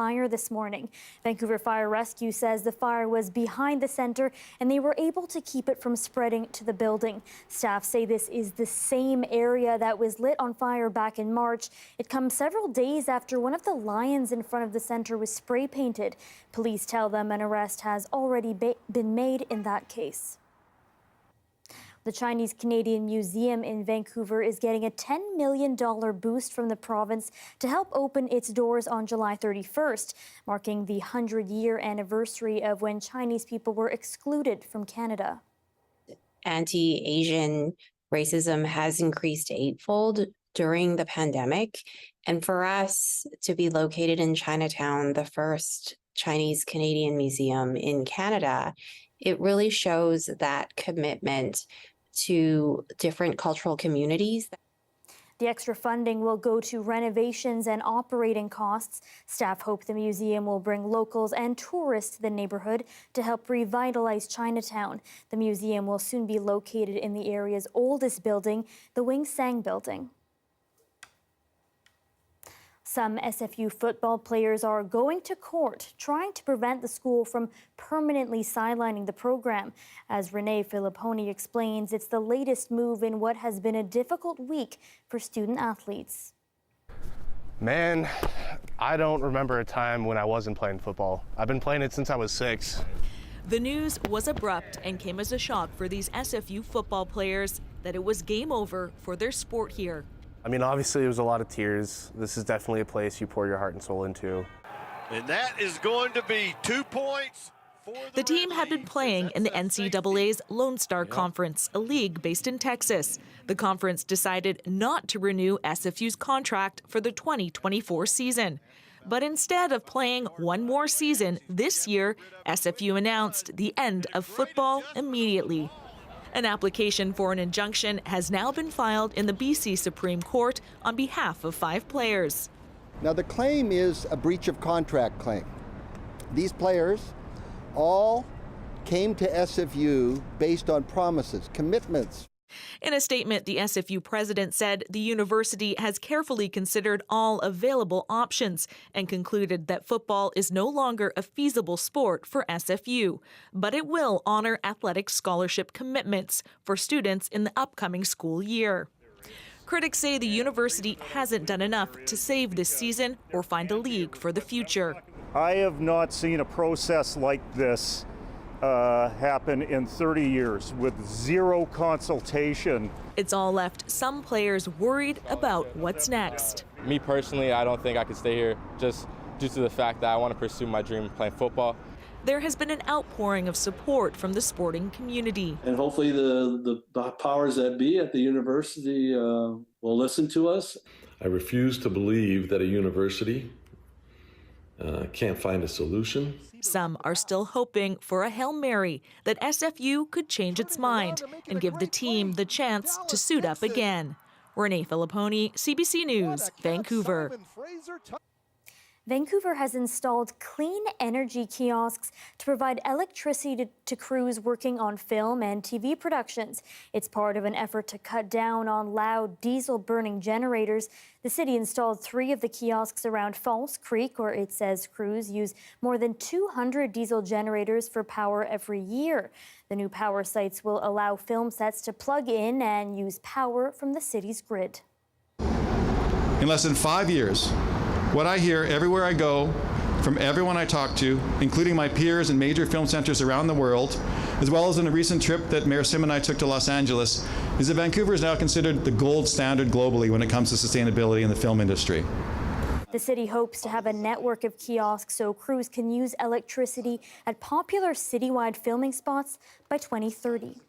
fire this morning. Vancouver Fire Rescue says the fire was behind the centre and they were able to keep it from spreading to the building. Staff say this is the same area that was lit on fire back in March. It comes several days after one of the lions in front of the centre was spray painted. Police tell them an arrest has already been made in that case. The Chinese Canadian Museum in Vancouver is getting a $10 million boost from the province to help open its doors on July 31st, marking the 100-year anniversary of when Chinese people were excluded from Canada. Anti-Asian racism has increased eightfold during the pandemic. And for us to be located in Chinatown, the first Chinese Canadian museum in Canada, it really shows that commitment to different cultural communities. The extra funding will go to renovations and operating costs. Staff hope the museum will bring locals and tourists to the neighborhood to help revitalize Chinatown. The museum will soon be located in the area's oldest building, the Wing Sang building. Some SFU football players are going to court, trying to prevent the school from permanently sidelining the program. As Renee Filipponi explains, it's the latest move in what has been a difficult week for student athletes. Man, I don't remember a time when I wasn't playing football. I've been playing it since I was 6. The news was abrupt and came as a shock for these SFU football players that it was game over for their sport here. I mean, obviously, it was a lot of tears. This is definitely a place you pour your heart and soul into. And that is going to be 2 points for the team had been playing in the NCAA's Lone Star Conference, a league based in Texas. The conference decided not to renew SFU's contract for the 2024 season. But instead of playing one more season this year, SFU announced the end of football immediately. An application for an injunction has now been filed in the BC Supreme Court on behalf of 5 players. Now, the claim is a breach of contract claim. These players all came to SFU based on promises, commitments. In a statement, the SFU president said the university has carefully considered all available options and concluded that football is no longer a feasible sport for SFU, but it will honor athletic scholarship commitments for students in the upcoming school year. Critics say the university hasn't done enough to save this season or find a league for the future. I have not seen a process like this happen in 30 years with zero consultation. It's all left some players worried about what's next. Me personally, I don't think I could stay here just due to the fact that I want to pursue my dream of playing football. There has been an outpouring of support from the sporting community. And hopefully the powers that be at the university will listen to us. I refuse to believe that a university can't find a solution. Some are still hoping for a Hail Mary that SFU could change its mind and give the team the chance to suit up again. Renee Filipponi, CBC News, Vancouver. Vancouver has installed clean energy kiosks to provide electricity to crews working on film and TV productions. It's part of an effort to cut down on loud diesel-burning generators. The city installed 3 of the kiosks around False Creek, where it says crews use more than 200 diesel generators for power every year. The new power sites will allow film sets to plug in and use power from the city's grid. In less than 5 years, what I hear everywhere I go from everyone I talk to, including my peers in major film centers around the world, as well as in a recent trip that Mayor Sim and I took to Los Angeles, is that Vancouver is now considered the gold standard globally when it comes to sustainability in the film industry. The city hopes to have a network of kiosks so crews can use electricity at popular citywide filming spots by 2030.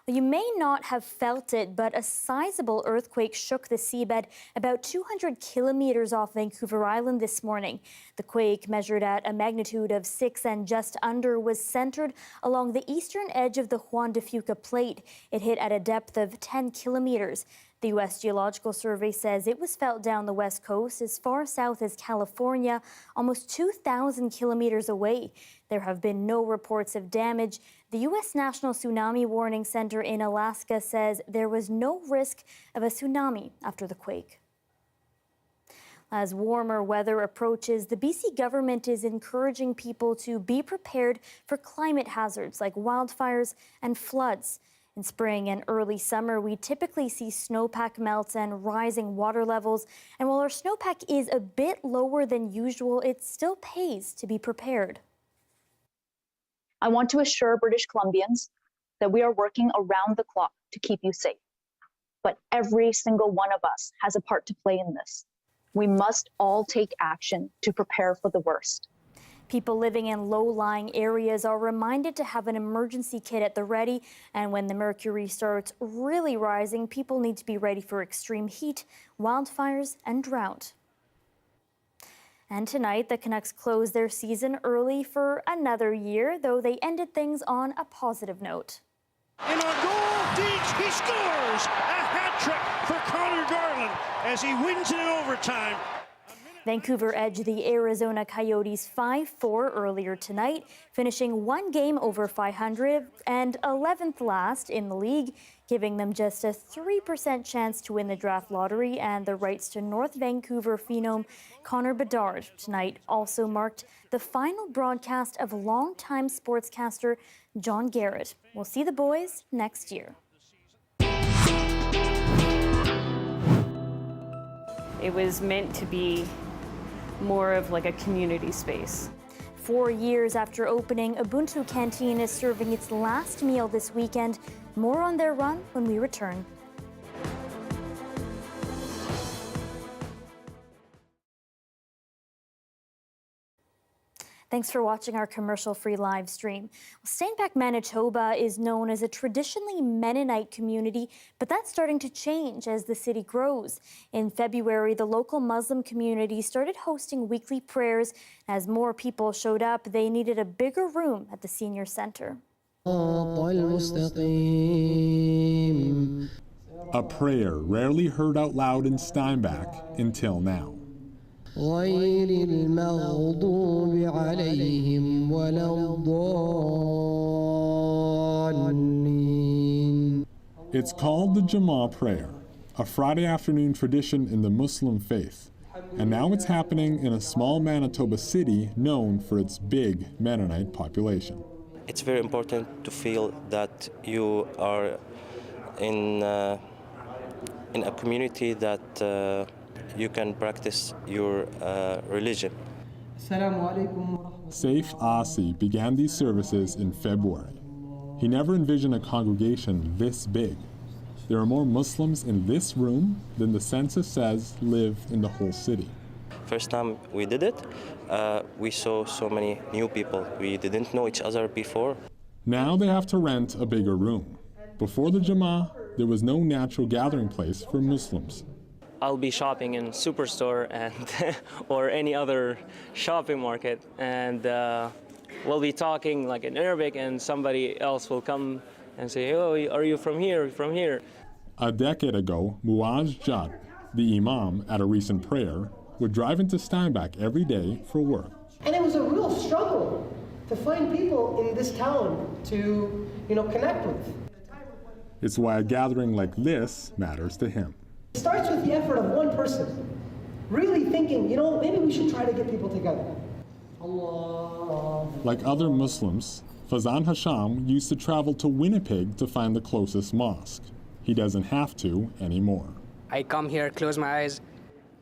You may not have felt it, but a sizable earthquake shook the seabed about 200 kilometers off Vancouver Island this morning. The quake, measured at a magnitude of 6 and just under, was centered along the eastern edge of the Juan de Fuca Plate. It hit at a depth of 10 kilometers. The U.S. Geological Survey says it was felt down the west coast as far south as California, almost 2,000 kilometers away. There have been no reports of damage. The U.S. National Tsunami Warning Center in Alaska says there was no risk of a tsunami after the quake. As warmer weather approaches, the BC government is encouraging people to be prepared for climate hazards like wildfires and floods. In spring and early summer, we typically see snowpack melts and rising water levels. And while our snowpack is a bit lower than usual, it still pays to be prepared. I want to assure British Columbians that we are working around the clock to keep you safe. But every single one of us has a part to play in this. We must all take action to prepare for the worst. People living in low-lying areas are reminded to have an emergency kit at the ready, and when the mercury starts really rising, people need to be ready for extreme heat, wildfires, and drought. And tonight, the Canucks closed their season early for another year, though they ended things on a positive note. In our goal, Deeds, he scores! A hat trick for Connor Garland as he wins it in overtime. Vancouver edged the Arizona Coyotes 5-4 earlier tonight, finishing one game over 500 and 11th last in the league, giving them just a 3% chance to win the draft lottery and the rights to North Vancouver phenom Connor Bedard. Tonight also marked the final broadcast of longtime sportscaster John Garrett. We'll see the boys next year. It was meant to be more of like a community space. 4 years after opening, Ubuntu Canteen is serving its last meal this weekend. More on their run when we return. Thanks for watching our commercial-free live stream. Steinbach, Manitoba is known as a traditionally Mennonite community, but that's starting to change as the city grows. In February, the local Muslim community started hosting weekly prayers. As more people showed up, they needed a bigger room at the senior center. A prayer rarely heard out loud in Steinbach until now. غير المغضوب عليهم ولا الضالين. It's called the Jama prayer, a Friday afternoon tradition in the Muslim faith. And now it's happening in a small Manitoba city known for its big Mennonite population. It's very important to feel that you are in a community that you can practice your religion. Saif Asi began these services in February. He never envisioned a congregation this big. There are more Muslims in this room than the census says live in the whole city. First time we did it, we saw so many new people. We didn't know each other before. Now they have to rent a bigger room. Before the Jama, there was no natural gathering place for Muslims. I'll be shopping in Superstore and or any other shopping market, and we'll be talking like in Arabic, and somebody else will come and say, "Oh, are you from here? From here?" A decade ago, Muaz Jad, the imam at a recent prayer, would drive into Steinbach every day for work. And it was a real struggle to find people in this town to, connect with. It's why a gathering like this matters to him. It starts with the effort of one person, really thinking, maybe we should try to get people together. Allah. Like other Muslims, Fazan Hasham used to travel to Winnipeg to find the closest mosque. He doesn't have to anymore. I come here, close my eyes,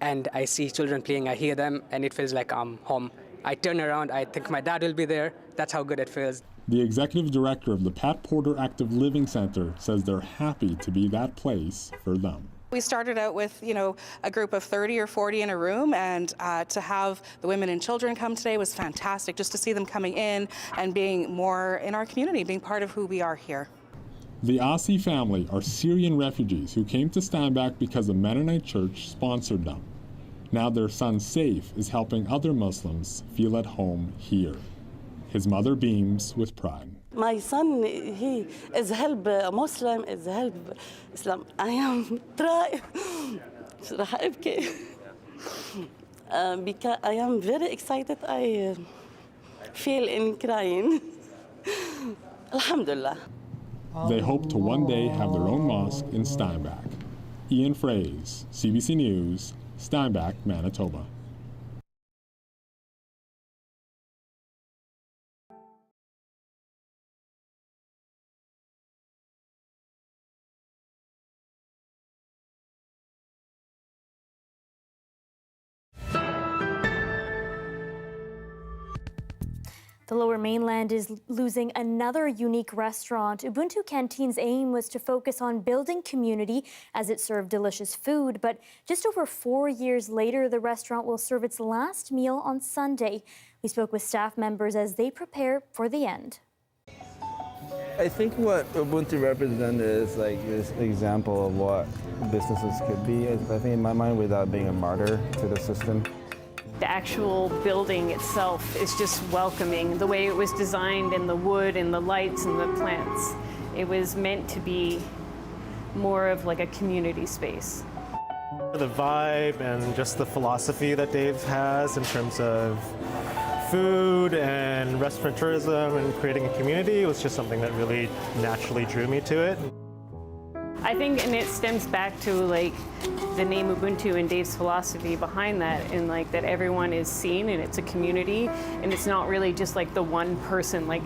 and I see children playing, I hear them, and it feels like I'm home. I turn around, I think my dad will be there. That's how good it feels. The executive director of the Pat Porter Active Living Center says they're happy to be that place for them. We started out with, a group of 30 or 40 in a room, and to have the women and children come today was fantastic, just to see them coming in and being more in our community, being part of who we are here. The Asi family are Syrian refugees who came to Steinbach because a Mennonite church sponsored them. Now their son Saif is helping other Muslims feel at home here. His mother beams with pride. My son, he is help Muslim, is help Islam. I am trying. Because I am very excited. I feel in crying. Alhamdulillah. They hope to one day have their own mosque in Steinbach. Ian Fraze, CBC News, Steinbach, Manitoba. The Lower Mainland is losing another unique restaurant. Ubuntu Canteen's aim was to focus on building community as it served delicious food, but just over 4 years later, the restaurant will serve its last meal on Sunday. We spoke with staff members as they prepare for the end. I think what Ubuntu represented is like this example of what businesses could be. I think in my mind, without being a martyr to the system. The actual building itself is just welcoming. The way it was designed, and the wood and the lights and the plants, it was meant to be more of like a community space. The vibe and just the philosophy that Dave has in terms of food and restaurant tourism and creating a community was just something that really naturally drew me to it. I think, and it stems back to like the name Ubuntu and Dave's philosophy behind that, and like that everyone is seen and it's a community, and it's not really just like the one person, like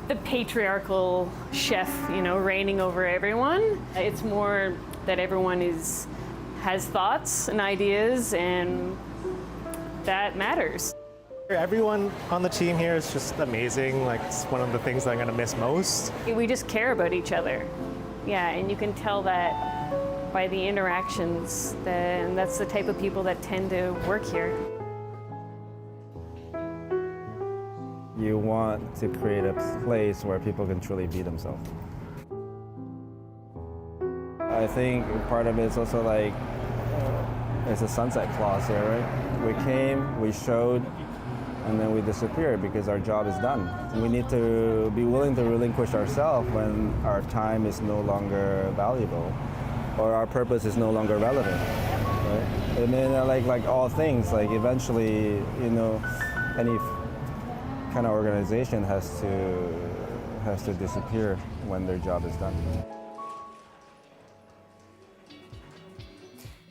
the patriarchal chef, you know, reigning over everyone. It's more that everyone has thoughts and ideas, and that matters. Everyone on the team here is just amazing. Like, it's one of the things that I'm gonna miss most. We just care about each other. Yeah, and you can tell that by the interactions, and that's the type of people that tend to work here. You want to create a place where people can truly be themselves. I think part of it is also like, it's a sunset clause here, right? We came, we showed, and then we disappear because our job is done. We need to be willing to relinquish ourselves when our time is no longer valuable or our purpose is no longer relevant. Right? And then like all things, like eventually, you know, any kind of organization has to disappear when their job is done.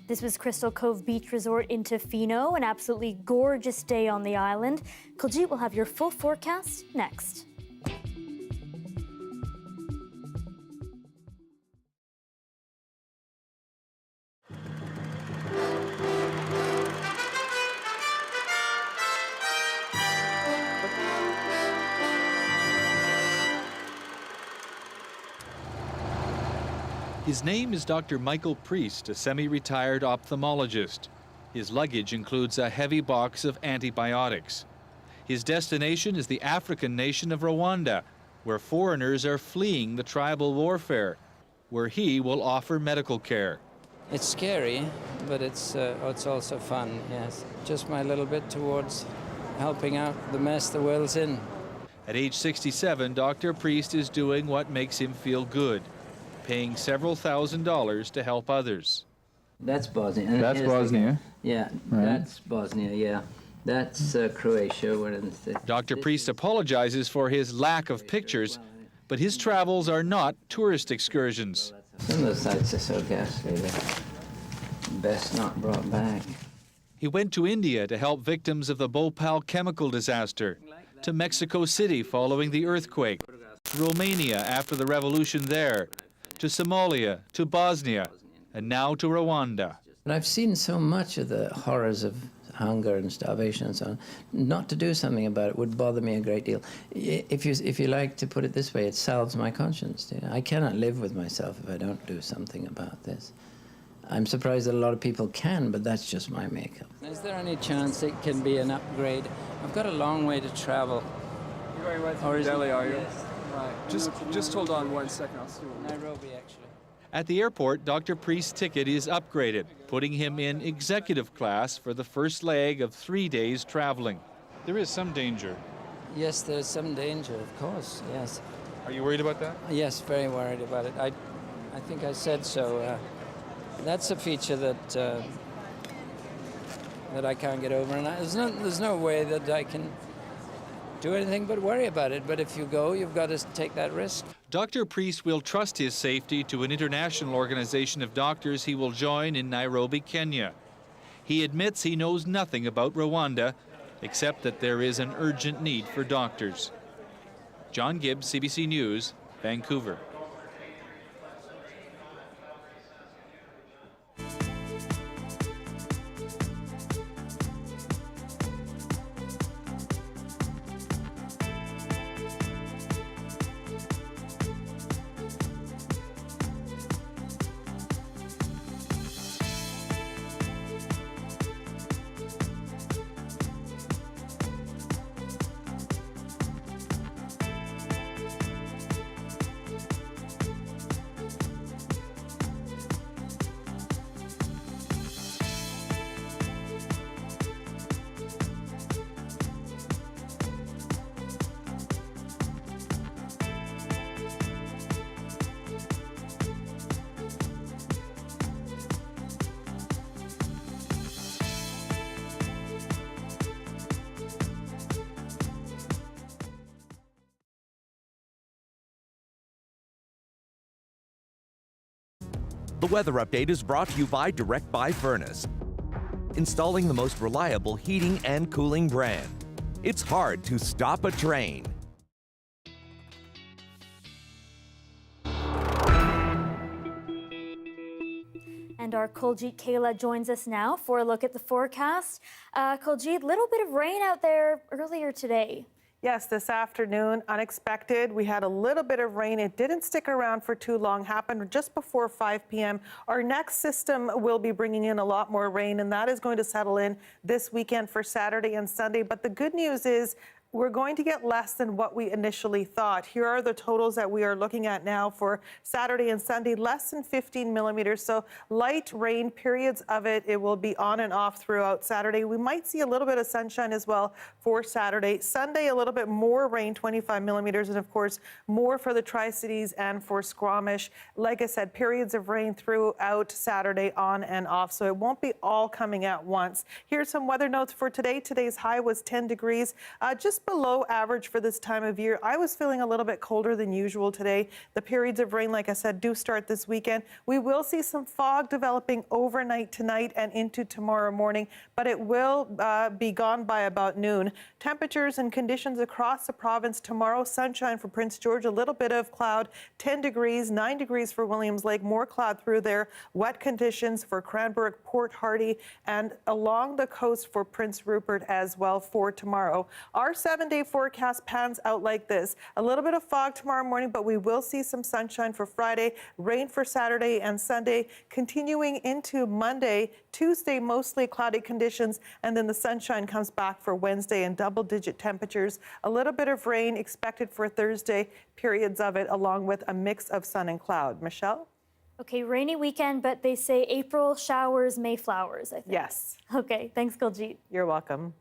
This was Crystal Cove Beach Resort in Tofino, an absolutely gorgeous day on the island. Kuljeet will have your full forecast next. His name is Dr. Michael Priest, a semi-retired ophthalmologist. His luggage includes a heavy box of antibiotics. His destination is the African nation of Rwanda, where foreigners are fleeing the tribal warfare, where he will offer medical care. It's scary, but it's also fun, yes. Just my little bit towards helping out the mess the world's in. At age 67, Dr. Priest is doing what makes him feel good, paying several $1,000s to help others. That's Bosnia. That's Bosnia? Yeah, right. That's Bosnia, yeah. That's Croatia. Dr. Priest apologizes for his lack of pictures, but his travels are not tourist excursions. Some of the sites are so ghastly, they're best not brought back. He went to India to help victims of the Bhopal chemical disaster, to Mexico City following the earthquake, to Romania after the revolution there, to Somalia, to Bosnia, and now to Rwanda. But I've seen so much of the horrors of hunger and starvation and so on. Not to do something about it would bother me a great deal. If you like to put it this way, it salves my conscience. I cannot live with myself if I don't do something about this. I'm surprised that a lot of people can, but that's just my makeup. Is there any chance it can be an upgrade? I've got a long way to travel. You're going right through Delhi, are you? Yes. Right. Just hold on 1 second. I'll see what Nairobi, actually. At the airport, Dr. Priest's ticket is upgraded, putting him in executive class for the first leg of 3 days traveling. There is some danger. Yes, there's some danger, of course, yes. Are you worried about that? Yes, very worried about it. I think I said so. That's a feature that I can't get over, and there's no way that I can do anything but worry about it. But if you go, you've got to take that risk. Dr. Priest will trust his safety to an international organization of doctors he will join in Nairobi, Kenya. He admits he knows nothing about Rwanda, except that there is an urgent need for doctors. John Gibbs, CBC News, Vancouver. The weather update is brought to you by Direct Buy Furnace, installing the most reliable heating and cooling brand. It's hard to stop a train. And our Kuljeet Kaila joins us now for a look at the forecast. Kuljeet, little bit of rain out there earlier today. Yes, this afternoon, unexpected. We had a little bit of rain. It didn't stick around for too long, happened just before 5 p.m. Our next system will be bringing in a lot more rain, and that is going to settle in this weekend for Saturday and Sunday. But the good news is we're going to get less than what we initially thought. Here are the totals that we are looking at now for Saturday and Sunday, less than 15 millimeters. So light rain, periods of it. It will be on and off throughout Saturday. We might see a little bit of sunshine as well for Saturday. Sunday, a little bit more rain, 25 millimeters, and of course, more for the Tri-Cities and for Squamish. Like I said, periods of rain throughout Saturday on and off, so it won't be all coming at once. Here's some weather notes for today. Today's high was 10 degrees, just below average for this time of year. I was feeling a little bit colder than usual today. The periods of rain, like I said, do start this weekend. We will see some fog developing overnight tonight and into tomorrow morning, but it will be gone by about noon. Temperatures and conditions across the province tomorrow: sunshine for Prince George, a little bit of cloud, 10 degrees, 9 degrees for Williams Lake, more cloud through there. Wet conditions for Cranbrook, Port Hardy, and along the coast for Prince Rupert as well for tomorrow. Our 7-day forecast pans out like this: a little bit of fog tomorrow morning, but we will see some sunshine for Friday, rain for Saturday and Sunday, continuing into Monday. Tuesday, mostly cloudy conditions, and then the sunshine comes back for Wednesday and double-digit temperatures. A little bit of rain expected for Thursday, periods of it, along with a mix of sun and cloud. Michelle? Okay, rainy weekend, but they say April showers, May flowers, I think. Yes. Okay, thanks, Kuljeet. You're welcome.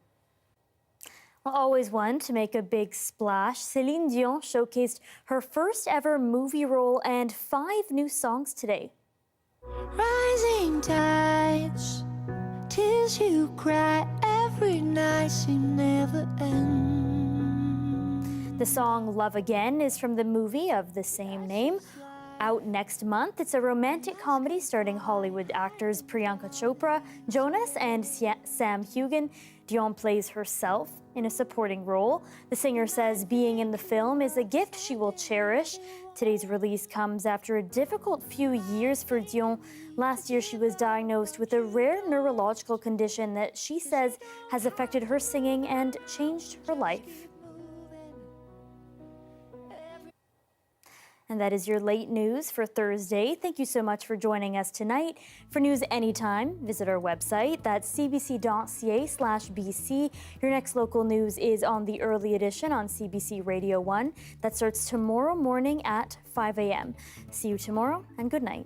Well, always one to make a big splash. Celine Dion showcased her first ever movie role and 5 new songs today. Rising tides, tears you cry every night seem never end. The song Love Again is from the movie of the same name, out next month. It's a romantic comedy starring Hollywood actors Priyanka Chopra, Jonas, and Sam Heughan. Dion plays herself in a supporting role. The singer says being in the film is a gift she will cherish. Today's release comes after a difficult few years for Dion. Last year, she was diagnosed with a rare neurological condition that she says has affected her singing and changed her life. And that is your late news for Thursday. Thank you so much for joining us tonight. For news anytime, visit our website. That's cbc.ca/BC. Your next local news is on the early edition on CBC Radio 1. That starts tomorrow morning at 5 a.m. See you tomorrow, and good night.